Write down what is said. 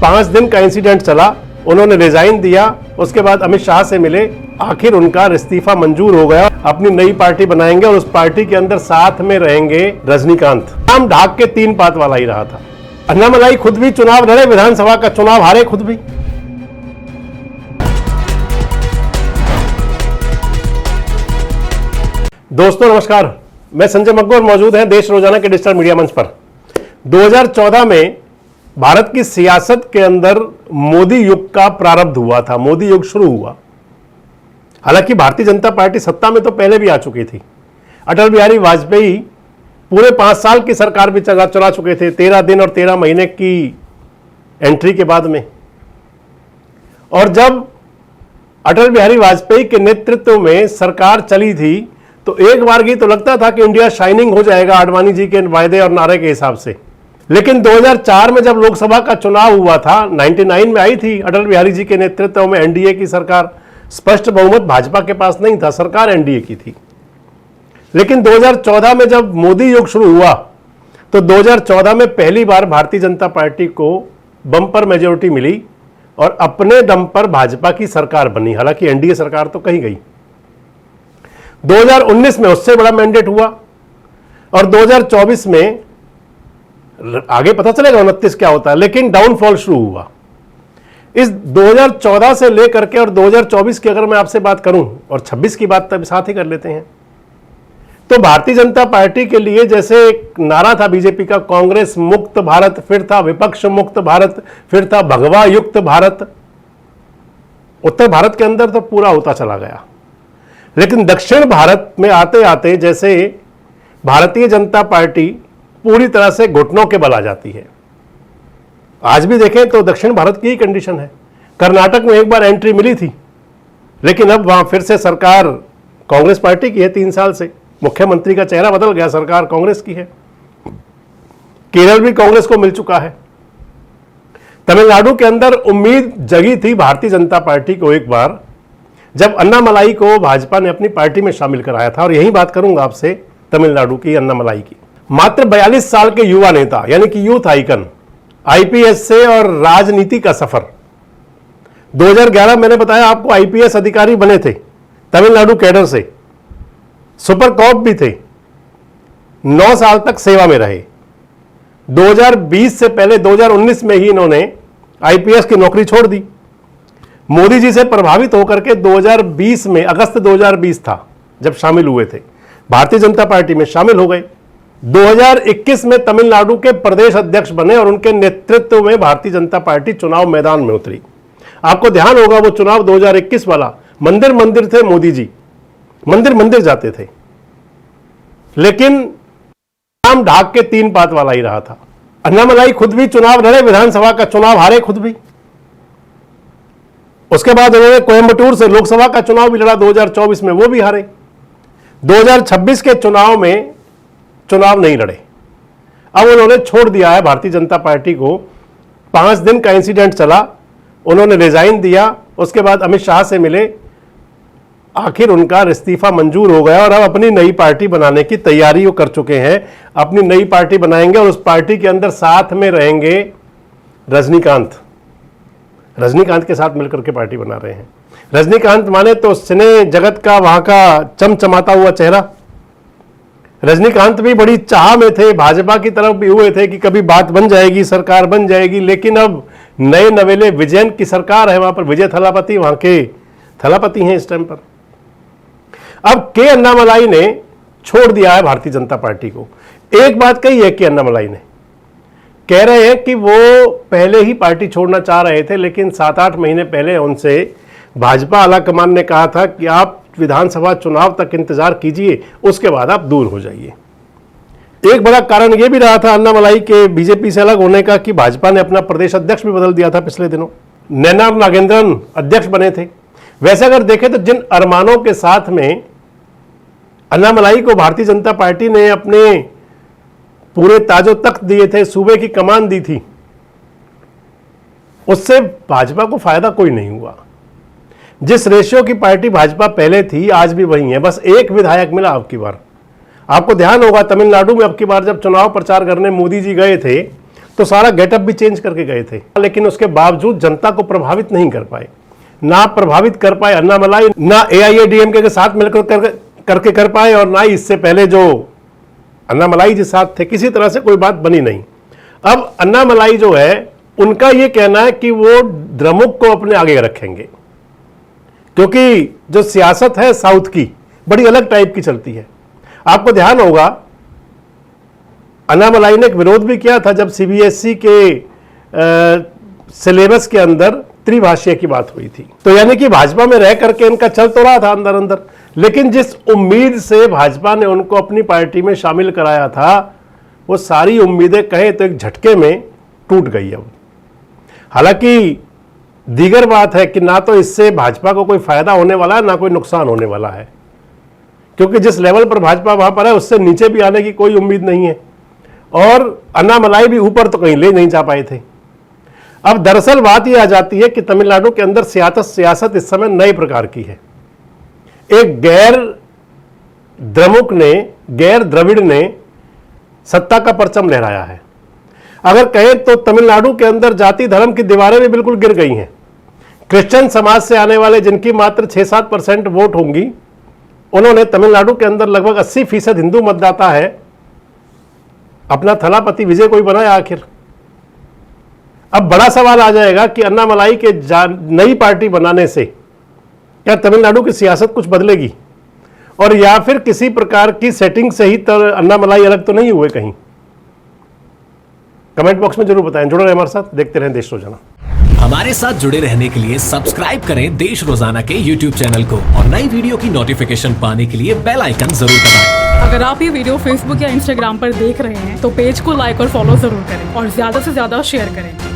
5 दिन का इंसिडेंट चला, उन्होंने रिजाइन दिया, उसके बाद अमित शाह से मिले, आखिर उनका इस्तीफा मंजूर हो गया, अपनी नई पार्टी बनाएंगे और उस पार्टी के अंदर साथ में रहेंगे रजनीकांत। नाम ढाक के 3 बात वाला ही रहा था। अन्नामलाई खुद भी चुनाव लड़े, विधानसभा का चुनाव हारे खुद भी। दोस्तों नमस्कार, मैं संजय मग्गोर मौजूद हैं देश रोजाना के डिजिटल मीडिया मंच पर। 2014 में भारत की सियासत के अंदर मोदी युग का प्रारंभ हुआ था, मोदी युग शुरू हुआ। हालांकि भारतीय जनता पार्टी सत्ता में तो पहले भी आ चुकी थी। अटल बिहारी वाजपेयी पूरे 5 साल की सरकार भी चला चुके थे, 13 दिन और 13 महीने की एंट्री के बाद में। और जब अटल बिहारी वाजपेयी के नेतृत्व में सरकार चली थी तो एक बार की तो लगता था कि इंडिया शाइनिंग हो जाएगा आडवाणी जी के वायदे और नारे के हिसाब से। लेकिन 2004 में जब लोकसभा का चुनाव हुआ था, 99 में आई थी अटल बिहारी जी के नेतृत्व में एनडीए की सरकार। स्पष्ट बहुमत भाजपा के पास नहीं था, सरकार एनडीए की थी। लेकिन 2014 में जब मोदी युग शुरू हुआ तो 2014 में पहली बार भारतीय जनता पार्टी को बम्पर मेजोरिटी मिली और अपने दम पर भाजपा की सरकार बनी। हालांकि एनडीए सरकार तो कहीं गई। 2019 में उससे बड़ा मैंडेट हुआ और 2024 में आगे पता चलेगा 29 क्या होता है, लेकिन डाउनफॉल शुरू हुआ। इस 2014 से लेकर के और 2024 की अगर मैं आपसे बात करूं और 26 की बात तब साथ ही कर लेते हैं, तो भारतीय जनता पार्टी के लिए जैसे एक नारा था बीजेपी का, कांग्रेस मुक्त भारत, फिर था विपक्ष मुक्त भारत, फिर था भगवा युक्त भारत। उत्तर भारत के अंदर तो पूरा होता चला गया, लेकिन दक्षिण भारत में आते आते जैसे भारतीय जनता पार्टी पूरी तरह से घुटनों के बल आ जाती है। आज भी देखें तो दक्षिण भारत की ही कंडीशन है। कर्नाटक में एक बार एंट्री मिली थी, लेकिन अब वहां फिर से सरकार कांग्रेस पार्टी की है 3 साल से। मुख्यमंत्री का चेहरा बदल गया, सरकार कांग्रेस की है। केरल भी कांग्रेस को मिल चुका है। तमिलनाडु के अंदर उम्मीद जगी थी भारतीय जनता पार्टी को एक बार, जब अन्नामलाई को भाजपा ने अपनी पार्टी में शामिल कराया था। और यही बात करूंगा आपसे तमिलनाडु की, अन्नामलाई की। मात्र 42 साल के युवा नेता यानी कि यूथ आइकन, आईपीएस से और राजनीति का सफर। 2011 मैंने बताया आपको आईपीएस अधिकारी बने थे तमिलनाडु कैडर से, सुपर कॉप भी थे, 9 साल तक सेवा में रहे। 2020 से पहले 2019 में ही इन्होंने आईपीएस की नौकरी छोड़ दी। मोदी जी से प्रभावित होकर के 2020 में, अगस्त 2020 था जब शामिल हुए थे, भारतीय जनता पार्टी में शामिल हो गए। 2021 में तमिलनाडु के प्रदेश अध्यक्ष बने और उनके नेतृत्व में भारतीय जनता पार्टी चुनाव मैदान में उतरी। आपको ध्यान होगा वो चुनाव 2021 वाला, मंदिर मंदिर थे मोदी जी, मंदिर मंदिर जाते थे, लेकिन नाम ढाक के 3 बात वाला ही रहा था। अन्नामलाई खुद भी चुनाव लड़े, विधानसभा का चुनाव हारे खुद भी। उसके बाद उन्होंने कोयंबटूर से लोकसभा का चुनाव भी लड़ा 2024 में, वो भी हारे। 2026 के चुनाव में चुनाव नहीं लड़े। अब उन्होंने छोड़ दिया है भारतीय जनता पार्टी को। 5 दिन का इंसिडेंट चला, उन्होंने रिजाइन दिया, उसके बाद अमित शाह से मिले, आखिर उनका इस्तीफा मंजूर हो गया और अब अपनी नई पार्टी बनाने की तैयारी वो कर चुके हैं। अपनी नई पार्टी बनाएंगे और उस पार्टी के अंदर साथ में रहेंगे रजनीकांत। रजनीकांत के साथ मिलकर के पार्टी बना रहे हैं। रजनीकांत माने तो सिने जगत का वहां का चमचमाता हुआ चेहरा। रजनीकांत भी बड़ी चाह में थे, भाजपा की तरफ भी हुए थे कि कभी बात बन जाएगी, सरकार बन जाएगी। लेकिन अब नए नवेले विजयन की सरकार है, वहां पर विजय थलापति वहां के थलापति हैं इस टाइम पर। अब के अन्नामलाई ने छोड़ दिया है भारतीय जनता पार्टी को। एक बात कही है कि अन्नामलाई ने कह रहे हैं कि वो पहले ही पार्टी छोड़ना चाह रहे थे, लेकिन 7-8 महीने पहले उनसे भाजपा आलाकमान ने कहा था कि आप विधानसभा चुनाव तक इंतजार कीजिए, उसके बाद आप दूर हो जाइए। एक बड़ा कारण यह भी रहा था अन्नामलाई के बीजेपी से अलग होने का कि भाजपा ने अपना प्रदेश अध्यक्ष भी बदल दिया था पिछले दिनों। नैना नागेंद्रन अध्यक्ष बने थे। वैसे अगर देखें तो जिन अरमानों के साथ में अन्नामलाई को भारतीय जनता पार्टी ने अपने पूरे ताजो तख्त दिए थे, सूबे की कमान दी थी, उससे भाजपा को फायदा कोई नहीं हुआ। जिस रेशियो की पार्टी भाजपा पहले थी आज भी वही है, बस एक विधायक मिला अब की बार। आपको ध्यान होगा तमिलनाडु में अब की बार जब चुनाव प्रचार करने मोदी जी गए थे तो सारा गेटअप भी चेंज करके गए थे, लेकिन उसके बावजूद जनता को प्रभावित नहीं कर पाए। ना प्रभावित कर पाए अन्नामलाई, ना AIADMK के साथ मिलकर करके कर पाए, और ना ही इससे पहले जो अन्नामलाई जी साथ थे, किसी तरह से कोई बात बनी नहीं। अब अन्नामलाई जो है, उनका यह कहना है कि वो द्रमुक को अपने आगे रखेंगे, क्योंकि जो सियासत है साउथ की बड़ी अलग टाइप की चलती है। आपको ध्यान होगा अन्नामलाई ने एक विरोध भी किया था जब CBSE के सिलेबस के अंदर त्रिभाषीय की बात हुई थी। तो यानी कि भाजपा में रह करके इनका चल तो रहा था अंदर अंदर, लेकिन जिस उम्मीद से भाजपा ने उनको अपनी पार्टी में शामिल कराया था, वो सारी उम्मीदें कहें तो एक झटके में टूट गई। अब हालांकि दीगर बात है कि ना तो इससे भाजपा को कोई फायदा होने वाला है, ना कोई नुकसान होने वाला है, क्योंकि जिस लेवल पर भाजपा वहां पर है उससे नीचे भी आने की कोई उम्मीद नहीं है, और अन्नामलाई भी ऊपर तो कहीं ले नहीं जा पाए थे। अब दरअसल बात यह आ जाती है कि तमिलनाडु के अंदर सियासत इस समय नए प्रकार की है। एक गैर द्रमुक ने, गैर द्रविड़ ने सत्ता का परचम लहराया है। अगर कहें तो तमिलनाडु के अंदर जाति धर्म की दीवारें भी बिल्कुल गिर गई हैं। क्रिश्चियन समाज से आने वाले जिनकी मात्र 6-7% वोट होंगी, उन्होंने तमिलनाडु के अंदर लगभग 80% हिंदू मतदाता है, अपना थलापति विजय को ही बनाया आखिर। अब बड़ा सवाल आ जाएगा कि अन्नामलाई के नई पार्टी बनाने से क्या तमिलनाडु की सियासत कुछ बदलेगी, और या फिर किसी प्रकार की सेटिंग से ही अन्नामलाई अलग तो नहीं हुए कहीं। कमेंट बॉक्स में जरूर बताएं। जुड़े रहे हमारे साथ, देखते रहें देश रोजाना। हमारे साथ जुड़े रहने के लिए सब्सक्राइब करें देश रोजाना के YouTube चैनल को, और नई वीडियो की नोटिफिकेशन पाने के लिए बेल आइकन जरूर दबाएं। अगर आप ये वीडियो Facebook या Instagram पर देख रहे हैं तो पेज को लाइक और फॉलो जरूर करें, और ज्यादा से ज्यादा शेयर करें।